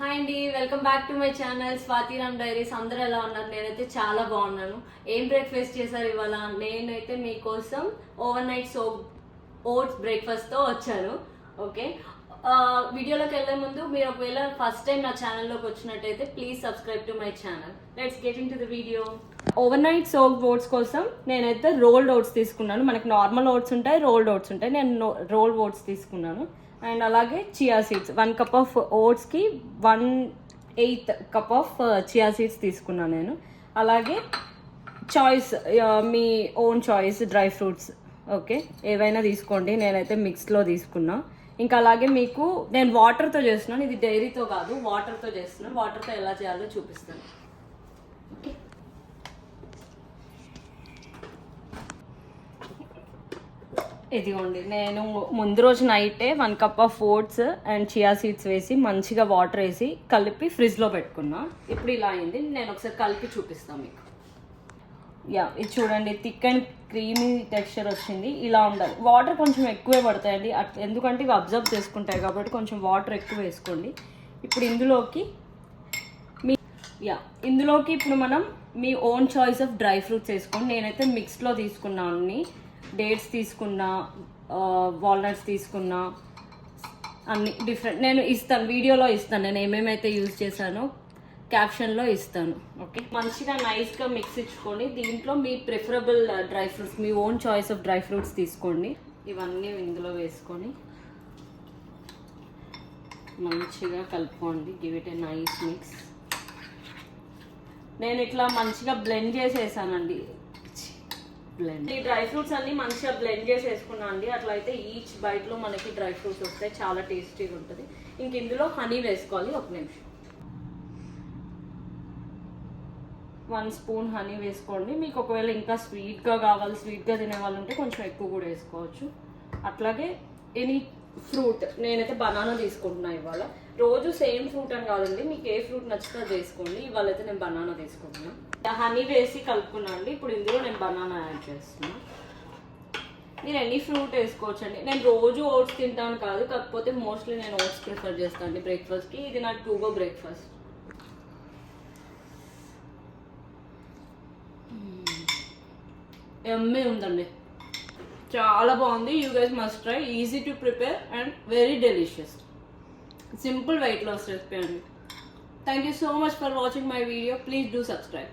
Hi అండి, welcome back to my channel Swathiram diaries. అందరూ ఎలా ఉన్నారు? నేనైతే చాలా బాగున్నాను. ఏం బ్రేక్ఫాస్ట్ చేశారు ఇవాళ? నేనైతే మీకోసం ఓవర్ నైట్ ఓట్స్ బ్రేక్ఫాస్ట్తో వచ్చాను. ఓకే, వీడియోలోకి వెళ్ళే ముందు మీరు ఒకవేళ ఫస్ట్ టైం నా ఛానల్లోకి వచ్చినట్టయితే please subscribe to my channel. Let's get into the video. Overnight soak oats కోసం నేనైతే రోల్డ్ ఓట్స్ తీసుకున్నాను. మనకి నార్మల్ ఓట్స్ ఉంటాయి, రోల్డ్ ఓట్స్ ఉంటాయి. నేను రోల్డ్ ఓట్స్ తీసుకున్నాను. అండ్ అలాగే చియా సీడ్స్, 1 కప్ ఆఫ్ ఓట్స్కి 1/8 కప్ ఆఫ్ చియా సీడ్స్ తీసుకున్నాను నేను. అలాగే చాయిస్, మీ own choice dry fruits, okay, ఏవైనా తీసుకోండి. నేనైతే మిక్స్లో తీసుకున్నా. ఇంకా అలాగే మీకు నేను వాటర్తో చేస్తున్నాను, ఇది డైరీతో కాదు, వాటర్తో చేస్తున్నాను. వాటర్తో ఎలా చేయాలో చూపిస్తాను. ఓకే, ఇదిగోండి, నేను ముందు రోజు నైటే 1 cup of votes and chia seeds వేసి మంచిగా వాటర్ వేసి కలిపి ఫ్రిడ్జ్లో పెట్టుకున్నా. ఇప్పుడు ఇలా అయింది. నేను ఒకసారి కలిపి చూపిస్తాను మీకు. ఇది చూడండి, థిక్ అండ్ క్రీమీ టెక్స్చర్ వచ్చింది. ఇలా ఉండాలి. వాటర్ కొంచెం ఎక్కువే పడతాయండి, ఎందుకంటే ఇవి అబ్జర్వ్ చేసుకుంటాయి కాబట్టి కొంచెం వాటర్ ఎక్కువ వేసుకోండి. ఇప్పుడు ఇందులోకి ఇప్పుడు మనం మీ own choice of dry fruits వేసుకోండి. నేనైతే మిక్స్లో తీసుకున్నాను అన్ని. డేట్స్ తీసుకున్నా, వాల్నట్స్ తీసుకున్నా, అన్ని డిఫరెంట్. నేను ఇస్తాను, వీడియోలో ఇస్తాను నేను ఏమేమైతే యూజ్ చేశానో, క్యాప్షన్లో ఇస్తాను. ఓకే, మంచిగా నైస్గా మిక్స్ ఇచ్చుకోండి. దీంట్లో మీ ప్రిఫరబుల్ డ్రై ఫ్రూట్స్, మీ own choice of dry fruits తీసుకోండి. ఇవన్నీ ఇందులో వేసుకొని మంచిగా కలుపుకోండి. Give it a nice mix. నేను ఇట్లా మంచిగా బ్లెండ్ చేసేసానండి. ఈ డ్రై ఫ్రూట్స్ అన్ని మంచిగా బ్లెండ్ చేసి వేసుకున్నా అండి. అట్లా అయితే ఈచ్ బైట్లో మనకి డ్రై ఫ్రూట్స్ వస్తాయి, చాలా టేస్టీగా ఉంటుంది. ఇంక ఇందులో హనీ వేసుకోవాలి. ఒక నిమిషం, 1 స్పూన్ హనీ వేసుకోండి. మీకు ఒకవేళ ఇంకా స్వీట్గా కావాలి, స్వీట్గా తినే వాళ్ళు ఉంటే కొంచెం ఎక్కువ కూడా వేసుకోవచ్చు. అట్లాగే ఎనీ ఫ్రూట్, నేనైతే బనానా తీసుకుంటున్నా ఇవాళ. రోజు సేమ్ ఫ్రూట్ అని కాదండి, మీకు ఏ ఫ్రూట్ నచ్చితే అది వేసుకోండి. ఇవాళ అయితే నేను బనానా తీసుకుంటున్నాను. హనీ వేసి కలుపుకున్నా అండి. ఇప్పుడు ఇందులో నేను బనానా యాడ్ చేస్తున్నా. మీరు ఎనీ ఫ్రూట్ వేసుకోవచ్చు అండి. నేను రోజు ఓట్స్ తింటాను కాదు, కాకపోతే మోస్ట్లీ నేను ఓట్స్ ప్రిఫర్ చేస్తాను అండి బ్రేక్ఫాస్ట్కి. ఇది నా టు గో బ్రేక్ఫాస్ట్. ఎమ్మే ఉందండి, చాలా బాగుంది. You guys must try. Easy to prepare and very delicious. Simple weight loss recipe అండి. Thank you so much for watching my video. Please do subscribe.